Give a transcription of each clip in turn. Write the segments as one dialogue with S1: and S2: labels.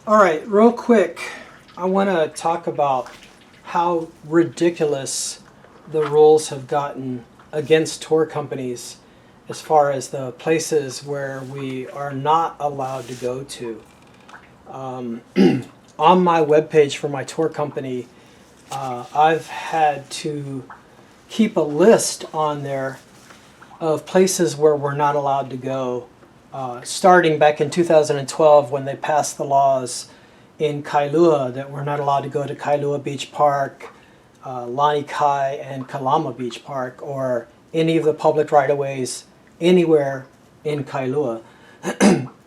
S1: All right, real quick, I want to talk about how ridiculous the rules have gotten against tour companies as far as the places where we are not allowed to go to. On my webpage for my tour company, I've had to keep a list on there of places where we're not allowed to go, starting back in 2012 when they passed the laws in Kailua that we're not allowed to go to Kailua Beach Park, Lani Kai, and Kalama Beach Park, or any of the public right-of-ways anywhere in Kailua.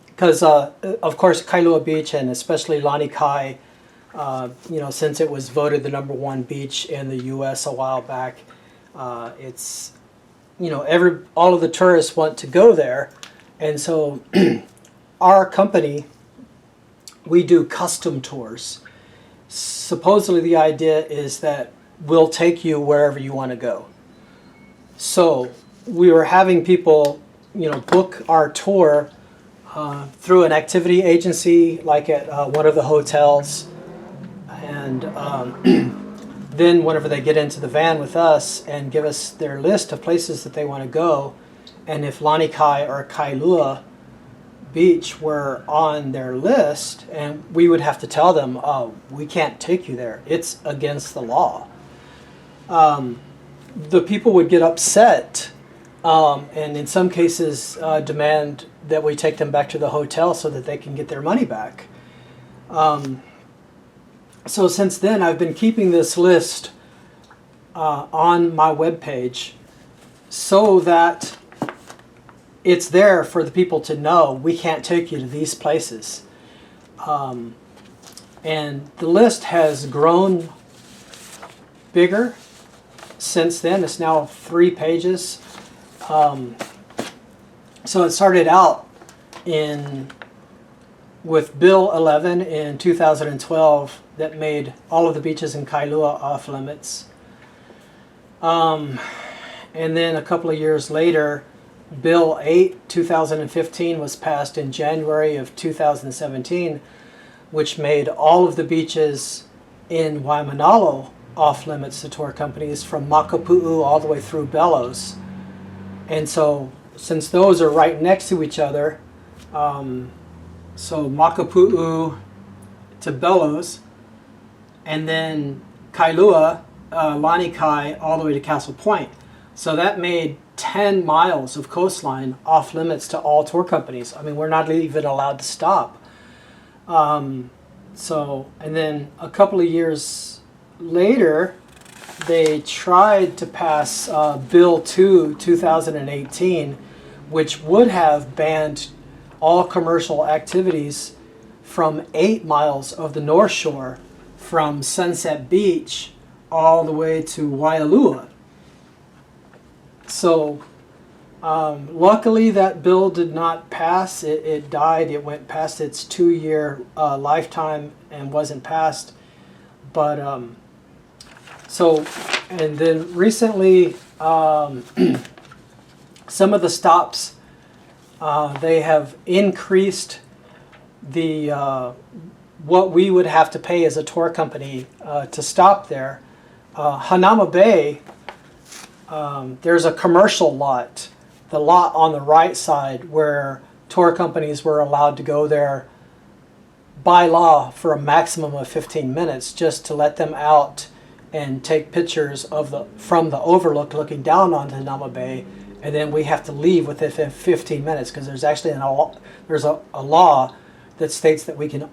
S1: Because, of course, Kailua Beach and especially Lani Kai, since it was voted the #1 beach in the U.S. a while back, it's, all of the tourists want to go there. And so our company, we do custom tours. Supposedly the idea is that we'll take you wherever you want to go. So we were having people, book our tour through an activity agency, like at one of the hotels. And then whenever they get into the van with us and give us their list of places that they want to go, and if Lani Kai or Kailua Beach were on their list, and we would have to tell them, oh, we can't take you there. It's against the law. The people would get upset and in some cases demand that we take them back to the hotel so that they can get their money back. So since then, I've been keeping this list on my webpage so that it's there for the people to know we can't take you to these places. And the list has grown bigger since then. It's now 3 pages. So it started out with Bill 11 in 2012 that made all of the beaches in Kailua off limits. And then a couple of years later, Bill 8, 2015 was passed in January of 2017, which made all of the beaches in Waimanalo off limits to tour companies from Makapu'u all the way through Bellows. And so since those are right next to each other, so Makapu'u to Bellows, and then Kailua, Lani Kai, all the way to Castle Point. So that made 10 miles of coastline off limits to all tour companies. I mean, we're not even allowed to stop. And then a couple of years later, they tried to pass Bill 2, 2018, which would have banned all commercial activities from 8 miles of the North Shore, from Sunset Beach all the way to Waialua. So luckily that bill did not pass. It died. It went past its 2-year lifetime and wasn't passed. But and then recently some of the stops, they have increased the what we would have to pay as a tour company to stop there. Hanauma Bay, there's a commercial lot, the lot on the right side, where tour companies were allowed to go there by law for a maximum of 15 minutes just to let them out and take pictures from the overlook looking down onto Hanauma Bay, and then we have to leave within 15 minutes because there's actually a law that states that we can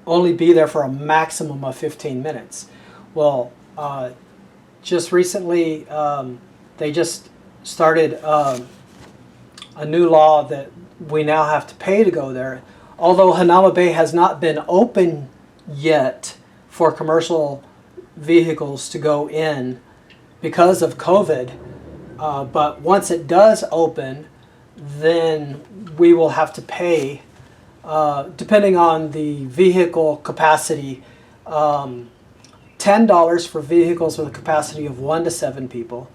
S1: only be there for a maximum of 15 minutes. Well, just recently they just started a new law that we now have to pay to go there. Although Hanauma Bay has not been open yet for commercial vehicles to go in because of COVID, but once it does open, then we will have to pay, depending on the vehicle capacity, $10 for vehicles with a capacity of 1 to 7 people,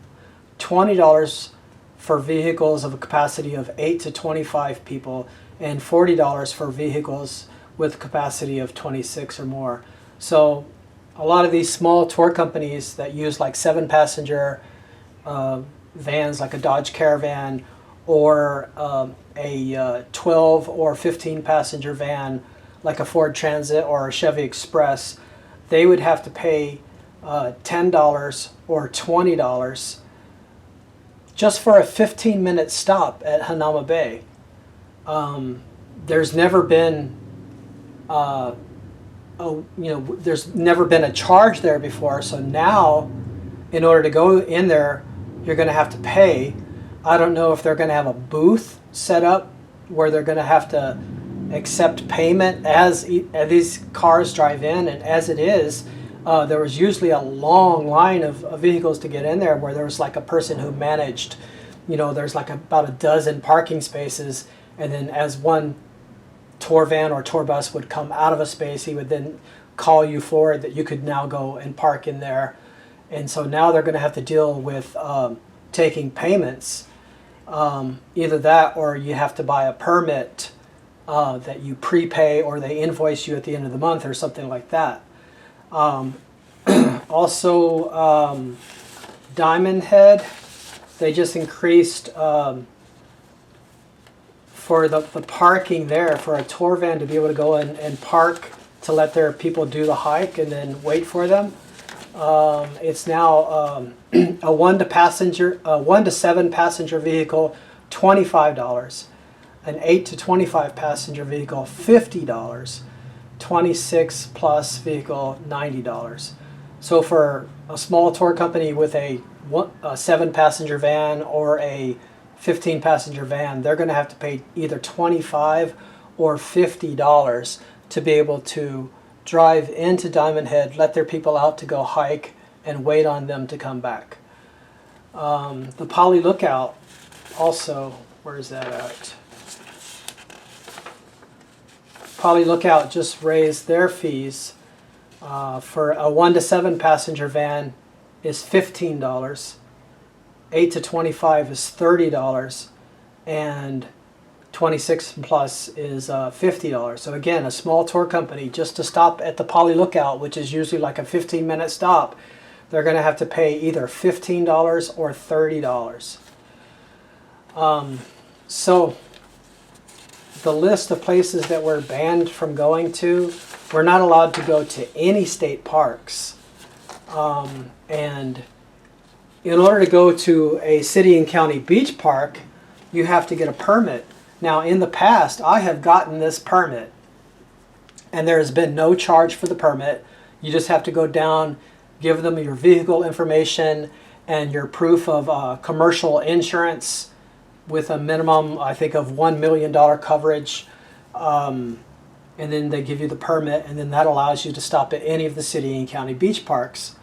S1: $20 for vehicles of a capacity of 8 to 25 people, and $40 for vehicles with a capacity of 26 or more. So a lot of these small tour companies that use like 7-passenger vans, like a Dodge Caravan, or a 12 or 15-passenger van like a Ford Transit or a Chevy Express, they would have to pay $10 or $20 just for a 15-minute stop at Hanauma Bay. There's never been there's never been a charge there before, so now in order to go in there you're going to have to pay. I don't know if they're going to have a booth set up where they're going to have to accept payment as these cars drive in, and as it is, there was usually a long line of vehicles to get in there where there was like a person who managed, there's like about a dozen parking spaces, and then as one tour van or tour bus would come out of a space, he would then call you forward that you could now go and park in there. And so now they're going to have to deal with taking payments. Either that or you have to buy a permit that you prepay, or they invoice you at the end of the month or something like that. Also, Diamond Head, they just increased for the parking there for a tour van to be able to go in and park to let their people do the hike and then wait for them. It's now a 1 to 7 passenger vehicle, $25. An 8 to 25 passenger vehicle, $50. 26 plus vehicle, $90. So for a small tour company with a 7-passenger van or a 15-passenger van, they're going to have to pay either $25 or $50 to be able to drive into Diamond Head, let their people out to go hike, and wait on them to come back. The Poly Lookout also, where is that at? Poly Lookout just raised their fees. For a 1 to 7 passenger van is $15, 8 to 25 is $30, and 26 plus is $50. So again, a small tour company, just to stop at the Poly Lookout, which is usually like a 15-minute stop, they're going to have to pay either $15 or $30. So the list of places that we're banned from going to, we're not allowed to go to any state parks. And in order to go to a city and county beach park, you have to get a permit. Now, in the past, I have gotten this permit, and there has been no charge for the permit. You just have to go down, give them your vehicle information and your proof of commercial insurance with a minimum, I think, of $1 million coverage. And then they give you the permit, and then that allows you to stop at any of the city and county beach parks,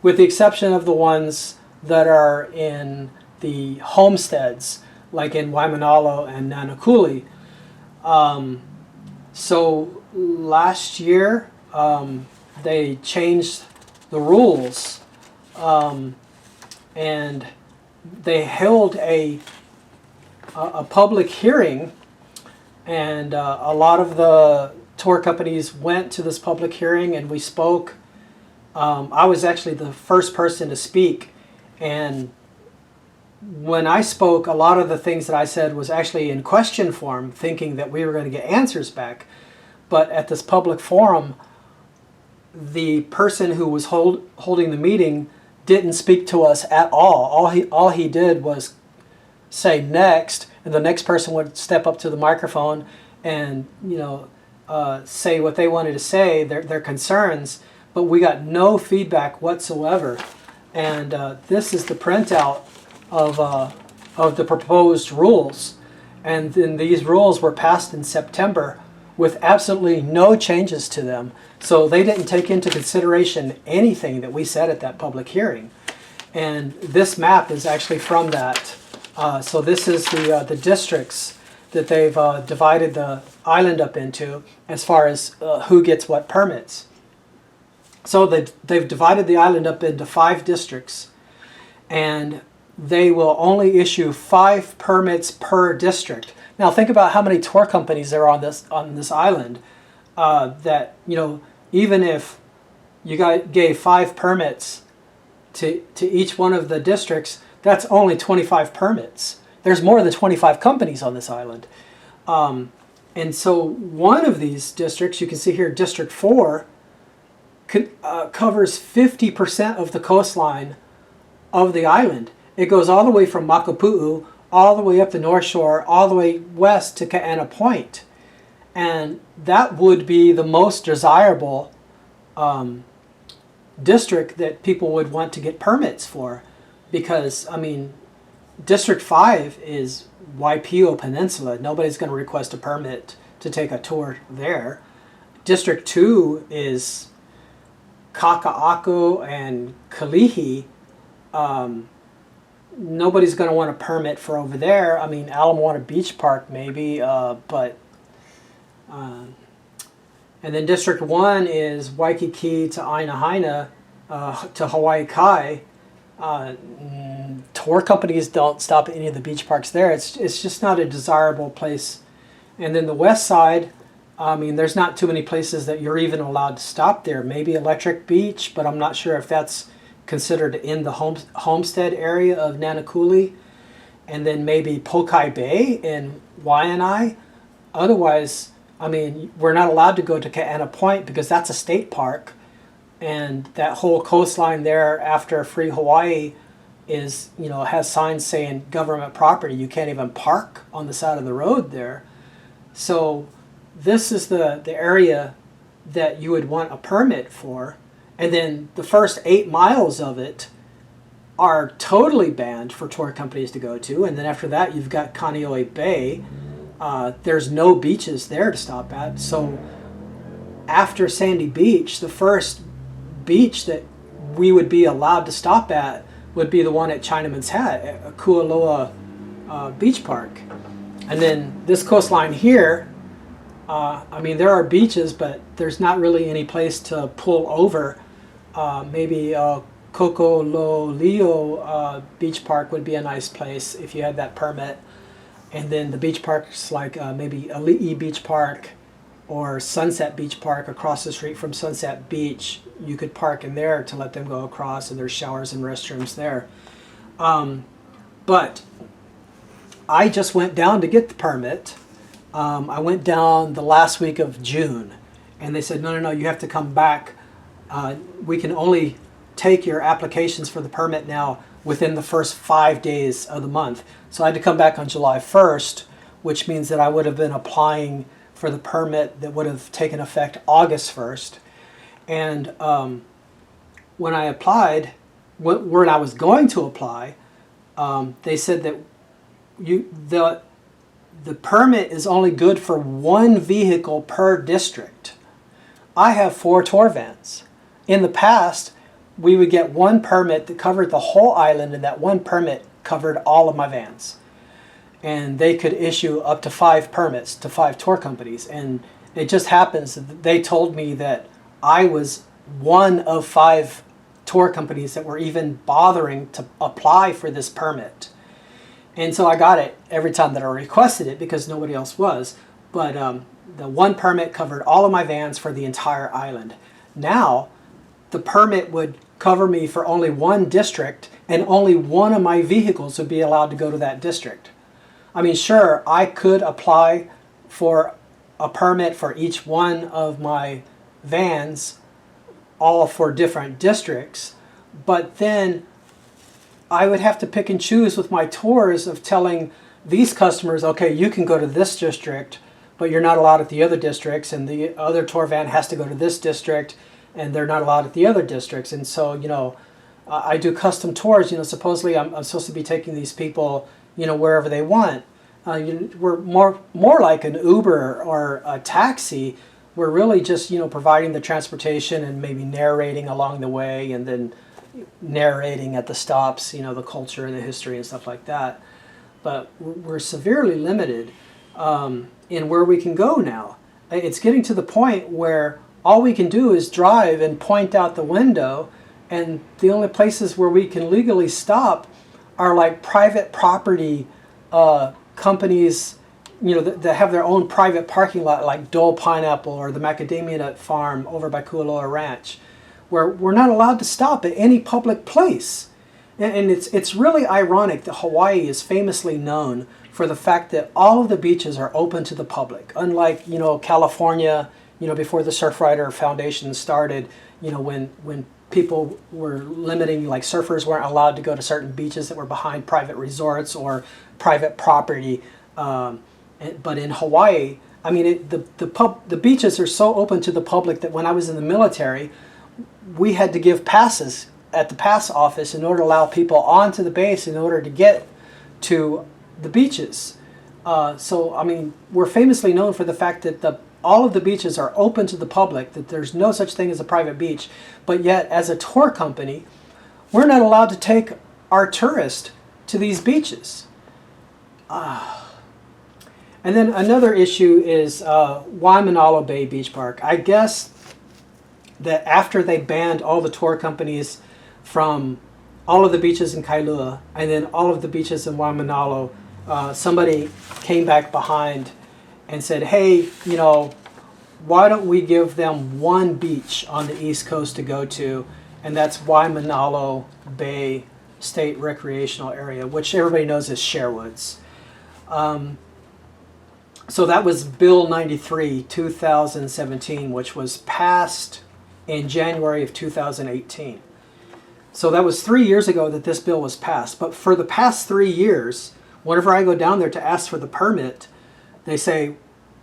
S1: with the exception of the ones that are in the homesteads, like in Waimanalo and Nanakuli. So last year, they changed the rules, and they held a public hearing, and a lot of the tour companies went to this public hearing, and we spoke. I was actually the first person to speak, and when I spoke, a lot of the things that I said was actually in question form, thinking that we were going to get answers back. But at this public forum, the person who was holding the meeting didn't speak to us at all. All he did was say next, and the next person would step up to the microphone and say what they wanted to say, their concerns, but we got no feedback whatsoever. And this is the printout of the proposed rules, and then these rules were passed in September with absolutely no changes to them. So they didn't take into consideration anything that we said at that public hearing. And this map is actually from that. So this is the districts that they've divided the island up into as far as who gets what permits. So they've divided the island up into 5 districts, and they will only issue 5 permits per district. Now think about how many tour companies there are on this island. that, you know, even if you gave 5 permits to each one of the districts, that's only 25 permits. There's more than 25 companies on this island. And so one of these districts, you can see here, District 4, covers 50% of the coastline of the island. It goes all the way from Makapu'u, all the way up the North Shore, all the way west to Ka'ena Point. And that would be the most desirable district that people would want to get permits for. Because, I mean, District 5 is Waipio Peninsula. Nobody's going to request a permit to take a tour there. District 2 is Kaka'ako and Kalihi. Nobody's going to want a permit for over there. I mean, Ala Moana Beach Park maybe, and then District 1 is Waikiki to Aina Haina to Hawaii Kai. Tour companies don't stop at any of the beach parks there. It's just not a desirable place. And then the west side, I mean, there's not too many places that you're even allowed to stop there. Maybe Electric Beach, but I'm not sure if that's considered in the homestead area of Nanakuli. And then maybe Pokai Bay in Waianae. Otherwise, I mean, we're not allowed to go to Ka'ena Point because that's a state park. And that whole coastline there after Free Hawaii is, you know, has signs saying government property. You can't even park on the side of the road there. So this is the area that you would want a permit for. And then the first 8 miles of it are totally banned for tour companies to go to. And then after that, you've got Kaneohe Bay. There's no beaches there to stop at. So after Sandy Beach, the first beach that we would be allowed to stop at would be the one at Chinaman's Hat, at Kualoa Beach Park. And then this coastline here, I mean, there are beaches, but there's not really any place to pull over. Maybe Kokololio Beach Park would be a nice place if you had that permit. And then the beach parks like maybe Ali'i Beach Park or Sunset Beach Park across the street from Sunset Beach. You could park in there to let them go across, and there's showers and restrooms there. But I just went down to get the permit. I went down the last week of June, and they said, no, you have to come back. We can only take your applications for the permit now within the first 5 days of the month. So I had to come back on July 1st, which means that I would have been applying for the permit that would have taken effect August 1st. And when I applied, when I was going to apply, they said that the permit is only good for 1 vehicle per district. I have 4 tour vans. In the past, we would get 1 permit that covered the whole island, and that 1 permit covered all of my vans. And they could issue up to 5 permits to 5 tour companies. And it just happens that they told me that I was one of 5 tour companies that were even bothering to apply for this permit. And so I got it every time that I requested it because nobody else was. But the 1 permit covered all of my vans for the entire island. Now, the permit would cover me for only 1 district, and only 1 of my vehicles would be allowed to go to that district. I mean, sure, I could apply for a permit for each one of my vans, all for different districts, but then I would have to pick and choose with my tours of telling these customers, okay, you can go to this district, but you're not allowed at the other districts, and the other tour van has to go to this district, and they're not allowed at the other districts. And so, you know, I do custom tours. You know, supposedly I'm supposed to be taking these people, you know, wherever they want. We're more like an Uber or a taxi. We're really just, you know, providing the transportation and maybe narrating along the way, and then narrating at the stops, you know, the culture and the history and stuff like that. But we're severely limited in where we can go now. It's getting to the point where all we can do is drive and point out the window, and the only places where we can legally stop are like private property companies, that have their own private parking lot, like Dole Pineapple or the Macadamia Nut Farm over by Kualoa Ranch, where we're not allowed to stop at any public place. And it's really ironic that Hawaii is famously known for the fact that all of the beaches are open to the public. Unlike, California, before the Surfrider Foundation started, when people were limiting, like surfers weren't allowed to go to certain beaches that were behind private resorts or private property. But in Hawaii, I mean, the beaches are so open to the public that when I was in the military, we had to give passes at the pass office in order to allow people onto the base in order to get to the beaches. So, I mean, we're famously known for the fact that all of the beaches are open to the public, that there's no such thing as a private beach. But yet, as a tour company, we're not allowed to take our tourists to these beaches. And then another issue is Waimanalo Bay Beach Park. I guess that after they banned all the tour companies from all of the beaches in Kailua and then all of the beaches in Waimanalo, somebody came back behind and said, hey, why don't we give them one beach on the East Coast to go to, and that's Waimanalo Bay State Recreational Area, which everybody knows as Sherwoods. So that was Bill 93, 2017, which was passed in January of 2018. So that was 3 years ago that this bill was passed. But for the past 3 years, whenever I go down there to ask for the permit, they say,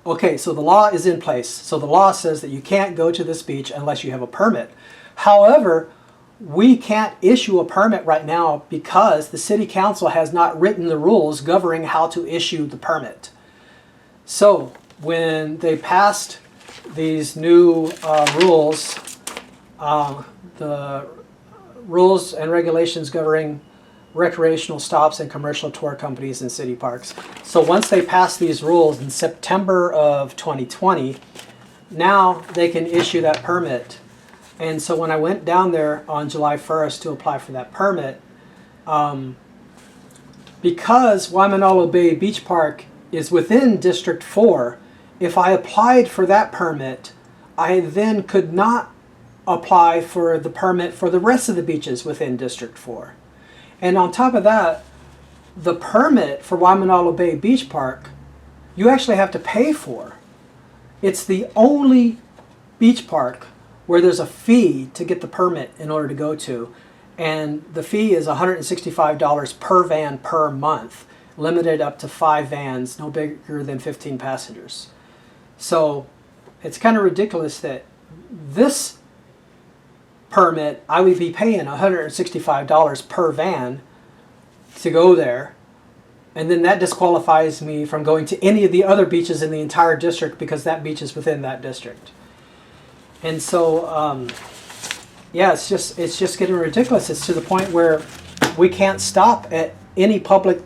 S1: okay, so the law is in place. So the law says that you can't go to this beach unless you have a permit. However, we can't issue a permit right now because the city council has not written the rules governing how to issue the permit. So when they passed these new rules, the rules and regulations governing recreational stops and commercial tour companies in city parks. So once they passed these rules in September of 2020, now they can issue that permit. And so when I went down there on July 1st to apply for that permit, because Waimanalo Bay Beach Park is within District 4, if I applied for that permit, I then could not apply for the permit for the rest of the beaches within District 4. And on top of that, the permit for Waimanalo Bay Beach Park, you actually have to pay for. It's the only beach park where there's a fee to get the permit in order to go to. And the fee is $165 per van per month, limited up to 5 vans, no bigger than 15 passengers. So it's kind of ridiculous that this permit, I would be paying $165 per van to go there, and then that disqualifies me from going to any of the other beaches in the entire district because that beach is within that district. And so, yeah, it's just getting ridiculous. It's to the point where we can't stop at any public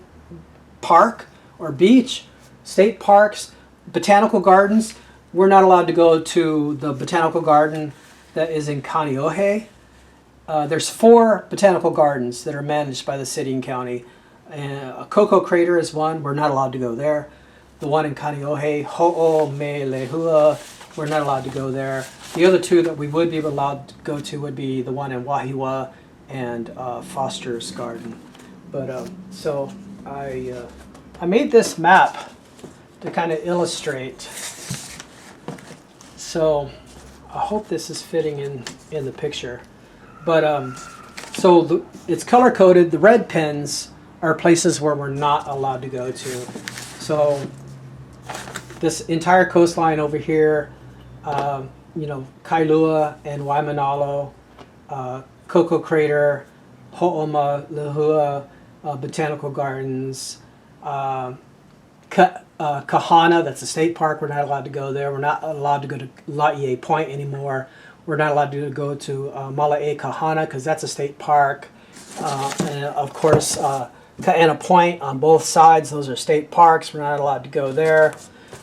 S1: park or beach, state parks, botanical gardens. We're not allowed to go to the botanical garden that is in Kaneohe. There's 4 botanical gardens that are managed by the city and county. A Cocoa Crater is one. We're not allowed to go there. The one in Kaneohe, Ho'omelehua, we're not allowed to go there. The other 2 that we would be allowed to go to would be the one in Wahiwa and Foster's Garden. But so I made this map to kind of illustrate. So I hope this is fitting in the picture. But so it's color coded. The red pins are places where we're not allowed to go to. So this entire coastline over here, Kailua and Waimanalo, Cocoa Crater, Ho'omelehua, Botanical Gardens, Kahana, that's a state park. We're not allowed to go there. We're not allowed to go to Laie Point anymore. We're not allowed to go to Malae Kahana because that's a state park. And of course, Kaena Point on both sides, those are state parks. We're not allowed to go there.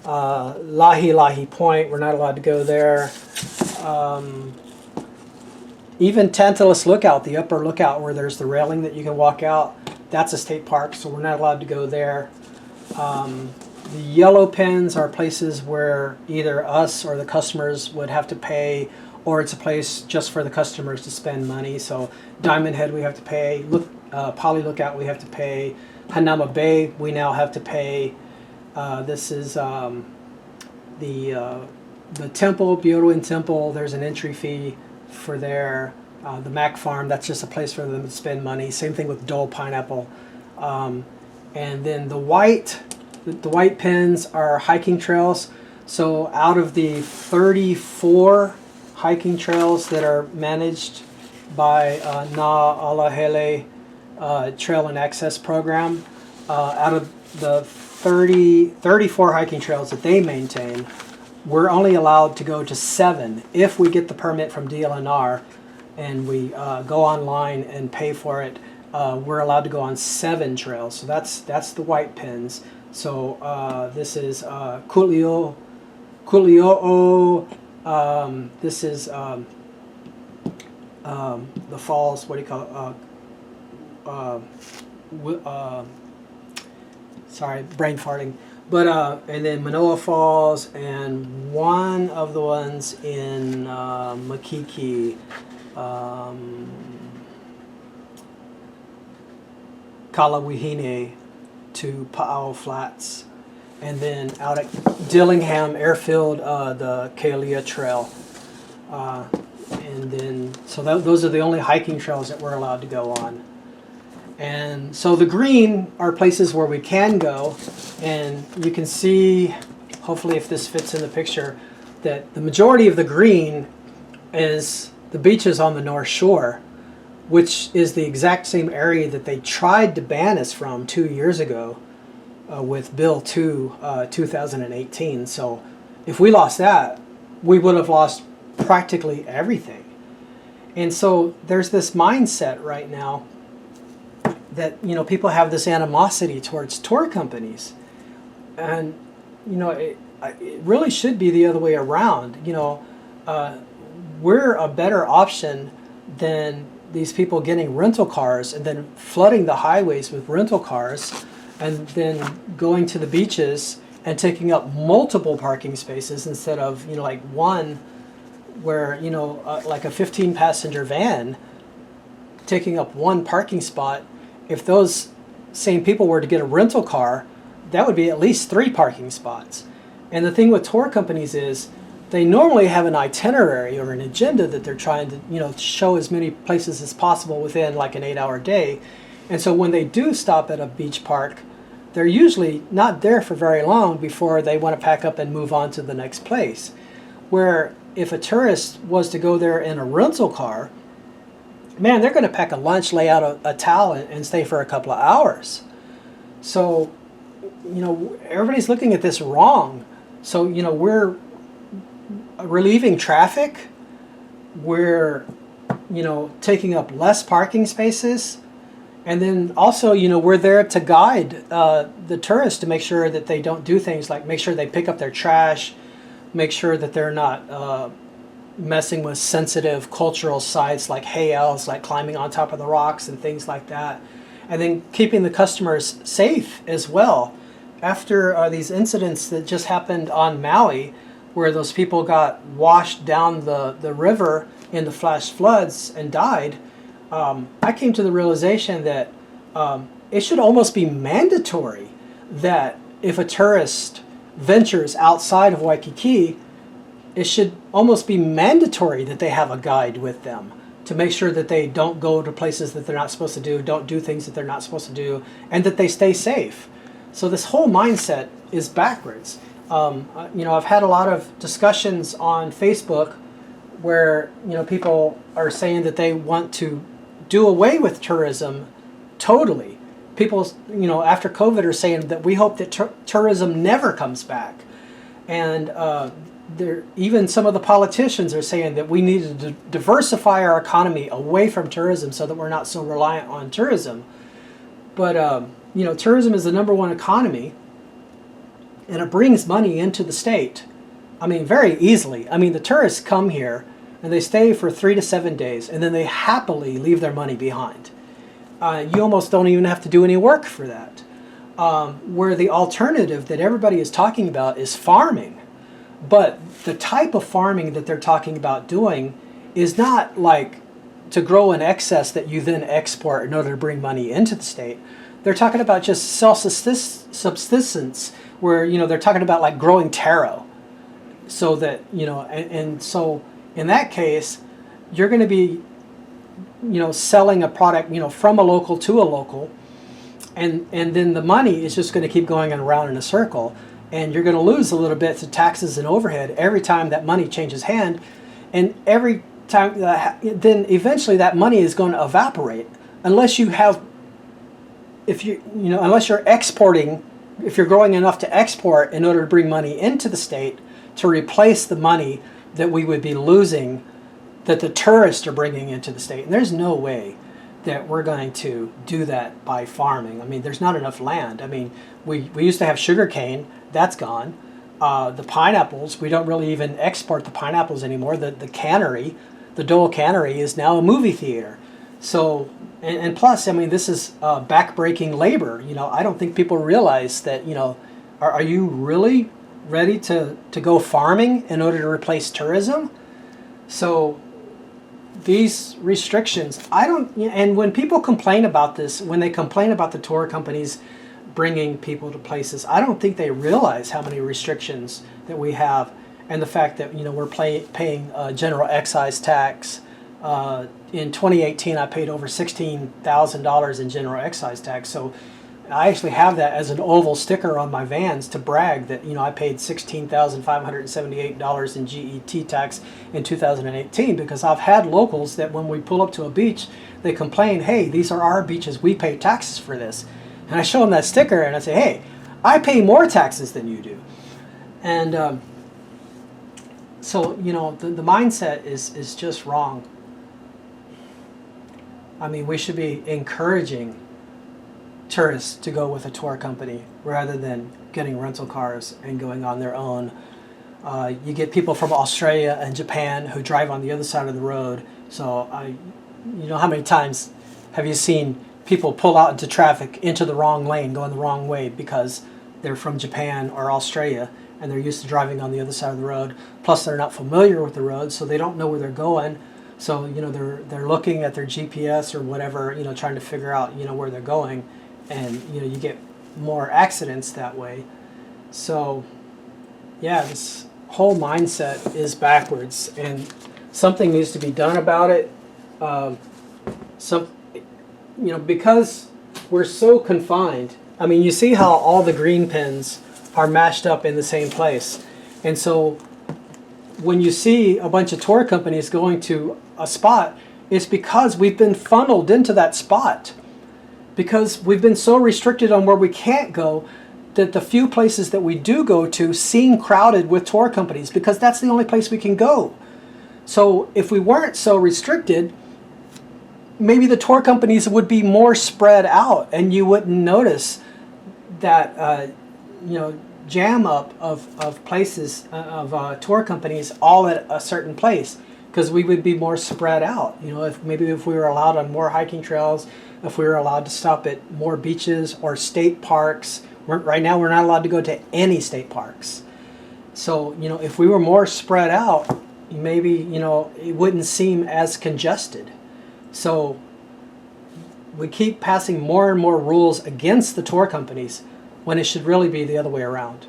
S1: Lahi Point, we're not allowed to go there. Even Tantalus Lookout, the upper lookout where there's the railing that you can walk out, that's a state park, so we're not allowed to go there. The yellow pins are places where either us or the customers would have to pay, or it's a place just for the customers to spend money. So Diamond Head we have to pay, Poly Lookout we have to pay, Hanauma Bay we now have to pay. This is the temple, Byoruin Temple. There's an entry fee for there. The Mac Farm, that's just a place for them to spend money. Same thing with Dole Pineapple. And then the white pins are hiking trails. So out of the 34 hiking trails that are managed by Na Alahele Trail and Access Program, out of the 34 hiking trails that they maintain, we're only allowed to go to 7 if we get the permit from DLNR and we go online and pay for it. We're allowed to go on 7 trails. So that's the white pins. So this is Kuli'o'o. This is the falls. What do you call it? Sorry, brain farting. But and then Manoa Falls, and one of the ones in Makiki, Kalawihine to Pa'ao Flats, and then out at Dillingham Airfield, the Kealia Trail, and then so those are the only hiking trails that we're allowed to go on. And so the green are places where we can go, and you can see, hopefully if this fits in the picture, that the majority of the green is the beaches on the North Shore, which is the exact same area that they tried to ban us from 2 years ago with Bill 2, 2018. So if we lost that, we would have lost practically everything. And so there's this mindset right now that, you know, people have this animosity towards tour companies, and you know, it really should be the other way around. You know, we're a better option than these people getting rental cars and then flooding the highways with rental cars, and then going to the beaches and taking up multiple parking spaces instead of, you know, like one where, you know, like a 15-passenger van taking up one parking spot. If those same people were to get a rental car, that would be at least 3 parking spots. And the thing with tour companies is they normally have an itinerary or an agenda that they're trying to, you know, show as many places as possible within like an 8-hour day. And so when they do stop at a beach park, they're usually not there for very long before they want to pack up and move on to the next place. Where if a tourist was to go there in a rental car, man, they're going to pack a lunch, lay out a towel, and stay for a couple of hours. So, you know, everybody's looking at this wrong. So, you know, we're relieving traffic. We're, you know, taking up less parking spaces. And then also, you know, we're there to guide the tourists to make sure that they don't do things like make sure they pick up their trash, make sure that they're not messing with sensitive cultural sites like heiaus, like climbing on top of the rocks and things like that. And then keeping the customers safe as well. After these incidents that just happened on Maui, where those people got washed down the river in the flash floods and died, I came to the realization that it should almost be mandatory that if a tourist ventures outside of Waikiki, it should almost be mandatory that they have a guide with them to make sure that they don't go to places that they're not supposed to do, don't do things that they're not supposed to do, and that they stay safe. So this whole mindset is backwards. You know, I've had a lot of discussions on Facebook where, you know, people are saying that they want to do away with tourism totally. People, you know, after COVID are saying that we hope that tourism never comes back. And even some of the politicians are saying that we need to diversify our economy away from tourism so that we're not so reliant on tourism. But, you know, tourism is the #1 economy, and it brings money into the state. I mean, very easily. I mean, the tourists come here and they stay for 3 to 7 days, and then they happily leave their money behind. You almost don't even have to do any work for that. where the alternative that everybody is talking about is farming. But the type of farming that they're talking about doing is not like to grow in excess that you then export in order to bring money into the state. They're talking about just self-subsistence, where, you know, they're talking about like growing taro. So that, you know, and so in that case, you're going to be, you know, selling a product, you know, from a local to a local, and then the money is just going to keep going around in a circle, and you're going to lose a little bit to taxes and overhead every time that money changes hand, and every time then eventually that money is going to evaporate unless you have, unless you're exporting, if you're growing enough to export in order to bring money into the state to replace the money that we would be losing, that the tourists are bringing into the state. And there's no way that we're going to do that by farming. I mean, there's not enough land. I mean, we used to have sugar cane, that's gone. The pineapples, we don't really even export the pineapples anymore. The cannery, the Dole Cannery, is now a movie theater. So, and plus, I mean, this is back-breaking labor. You know, I don't think people realize that, you know, are you really ready to go farming in order to replace tourism? So these restrictions, and when people complain about this, when they complain about the tour companies bringing people to places, I don't think they realize how many restrictions that we have, and the fact that, you know, we're paying general excise tax. In 2018, I paid over $16,000 in general excise tax. So I actually have that as an oval sticker on my vans to brag that, you know, I paid $16,578 in GET tax in 2018, because I've had locals that when we pull up to a beach, they complain, hey, these are our beaches, we pay taxes for this. And I show them that sticker and I say, hey, I pay more taxes than you do. And so, you know, the mindset is just wrong. I mean, we should be encouraging tourists to go with a tour company rather than getting rental cars and going on their own. You get people from Australia and Japan who drive on the other side of the road. So you know, how many times have you seen people pull out into traffic into the wrong lane, going the wrong way because they're from Japan or Australia and they're used to driving on the other side of the road. Plus, they're not familiar with the road, so they don't know where they're going. So, you know, they're looking at their GPS or whatever, you know, trying to figure out, you know, where they're going. And, you know, you get more accidents that way. So, yeah, this whole mindset is backwards, and something needs to be done about it. You know, because we're so confined. I mean, you see how all the green pins are mashed up in the same place. And so when you see a bunch of tour companies going to a spot, it's because we've been funneled into that spot. Because we've been so restricted on where we can't go that the few places that we do go to seem crowded with tour companies, because that's the only place we can go. So if we weren't so restricted, maybe the tour companies would be more spread out and you wouldn't notice that you know, jam up of places of tour companies all at a certain place, because we would be more spread out. You know, if we were allowed on more hiking trails, if we were allowed to stop at more beaches or state parks. Right now we're not allowed to go to any state parks. So, you know, if we were more spread out, maybe, you know, it wouldn't seem as congested. So we keep passing more and more rules against the tour companies when it should really be the other way around.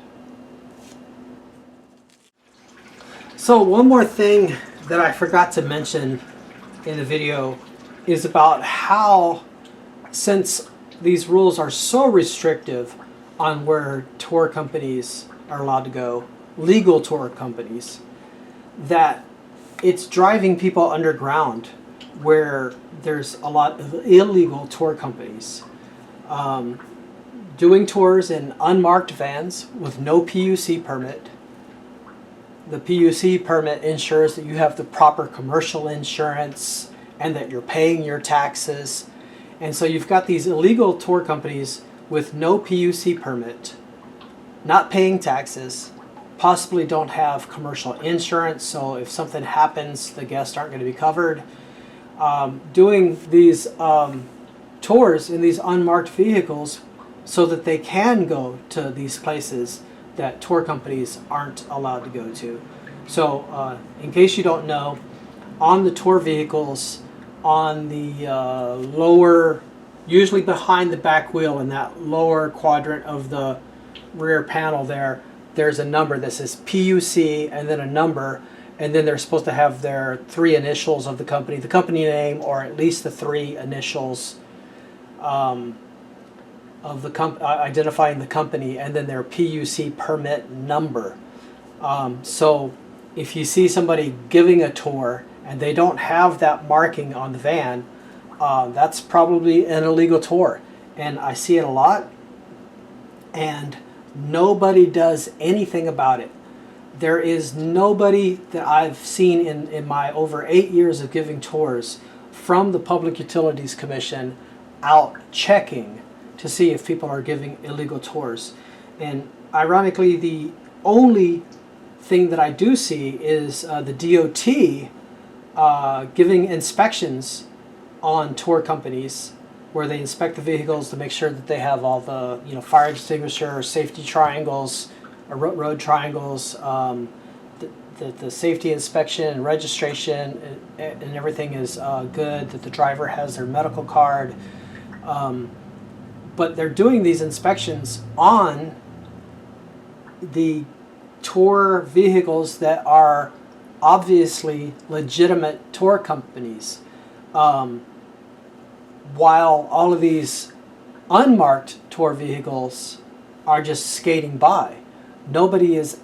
S1: So one more thing that I forgot to mention in the video is about how, since these rules are so restrictive on where tour companies are allowed to go, legal tour companies, that it's driving people underground where there's a lot of illegal tour companies doing tours in unmarked vans with no PUC permit. The PUC permit ensures that you have the proper commercial insurance and that you're paying your taxes. And so you've got these illegal tour companies with no PUC permit, not paying taxes, possibly don't have commercial insurance, so if something happens, the guests aren't going to be covered. Doing these tours in these unmarked vehicles so that they can go to these places that tour companies aren't allowed to go to. So in case you don't know, on the tour vehicles, on the lower, usually behind the back wheel in that lower quadrant of the rear panel there, there's a number that says PUC and then a number, and then they're supposed to have their 3 initials of the company name, or at least the 3 initials of the identifying the company, and then their PUC permit number. So if you see somebody giving a tour and they don't have that marking on the van, that's probably an illegal tour. And I see it a lot, and nobody does anything about it. There is nobody that I've seen in my over 8 years of giving tours from the Public Utilities Commission out checking to see if people are giving illegal tours. And ironically, the only thing that I do see is the DOT giving inspections on tour companies, where they inspect the vehicles to make sure that they have all the fire extinguisher, safety triangles, road triangles, the safety inspection and registration and everything is good, that the driver has their medical card. But they're doing these inspections on the tour vehicles that are obviously legitimate tour companies, while all of these unmarked tour vehicles are just skating by. Nobody is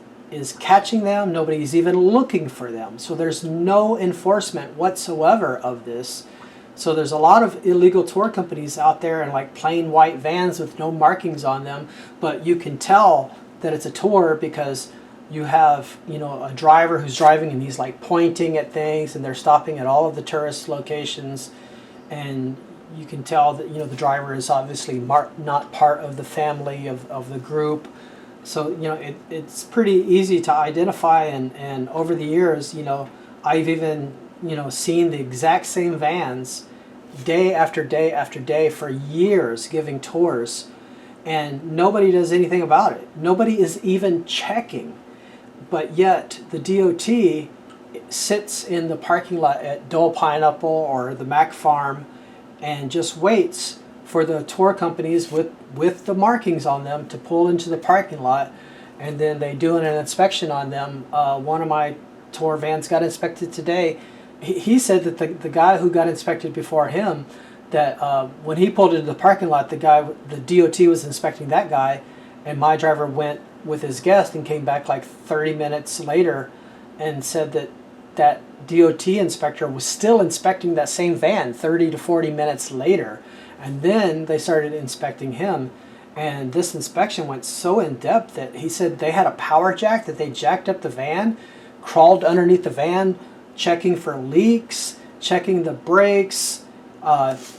S1: catching them. Nobody's even looking for them. So there's no enforcement whatsoever of this. So there's a lot of illegal tour companies out there in like plain white vans with no markings on them, but you can tell that it's a tour because you have a driver who's driving and he's like pointing at things, and they're stopping at all of the tourist locations, and you can tell that the driver is obviously not part of the family of the group. So it's pretty easy to identify, and over the years I've even seen the exact same vans day after day after day for years giving tours, and nobody does anything about it. Nobody is even checking. But yet the DOT sits in the parking lot at Dole Pineapple or the Mac Farm and just waits for the tour companies with the markings on them to pull into the parking lot, and then they do an inspection on them. One of my tour vans got inspected today. He said that the guy who got inspected before him, that when he pulled into the parking lot, the DOT was inspecting that guy, and my driver went with his guest and came back like 30 minutes later and said that DOT inspector was still inspecting that same van 30 to 40 minutes later. And then they started inspecting him, and this inspection went so in depth that he said they had a power jack, that they jacked up the van, crawled underneath the van, checking for leaks, checking the brakes,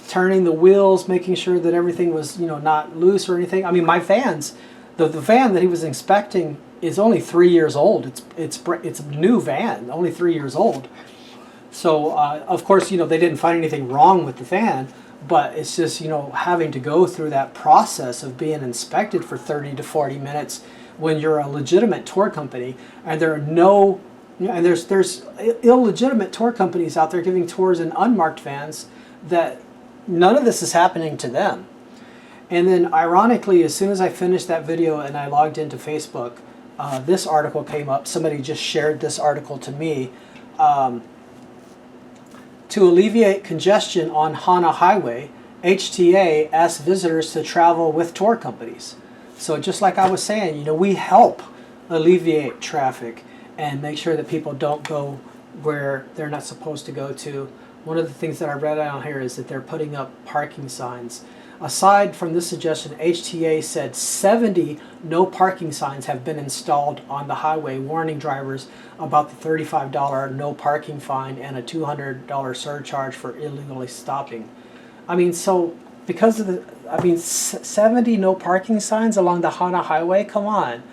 S1: turning the wheels, making sure that everything was not loose or anything. I mean, my vans, the van that he was inspecting is only 3 years old. It's a new van, only 3 years old. So of course they didn't find anything wrong with the van, but it's just having to go through that process of being inspected for 30 to 40 minutes when you're a legitimate tour company, and there are no and there's illegitimate tour companies out there giving tours in unmarked vans that none of this is happening to them. And then ironically, as soon as I finished that video and I logged into Facebook, this article came up. Somebody just shared this article to me. To alleviate congestion on Hana Highway, HTA asks visitors to travel with tour companies. So just like I was saying, we help alleviate traffic and make sure that people don't go where they're not supposed to go to. One of the things that I read out here is that they're putting up parking signs. Aside from this suggestion, HTA said 70 no parking signs have been installed on the highway, warning drivers about the $35 no parking fine and a $200 surcharge for illegally stopping. I mean, so because of 70 no parking signs along the Hana Highway, come on.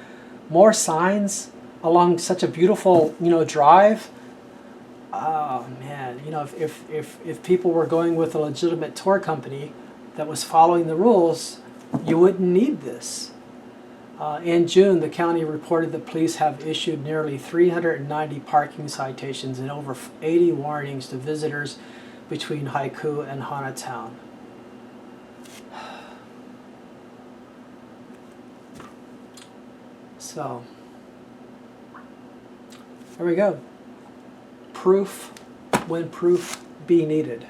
S1: More signs along such a beautiful, drive. Oh man, if people were going with a legitimate tour company that was following the rules, you wouldn't need this. In June, the county reported that police have issued nearly 390 parking citations and over 80 warnings to visitors between Haiku and Hanatown. So, there we go. Proof when proof be needed.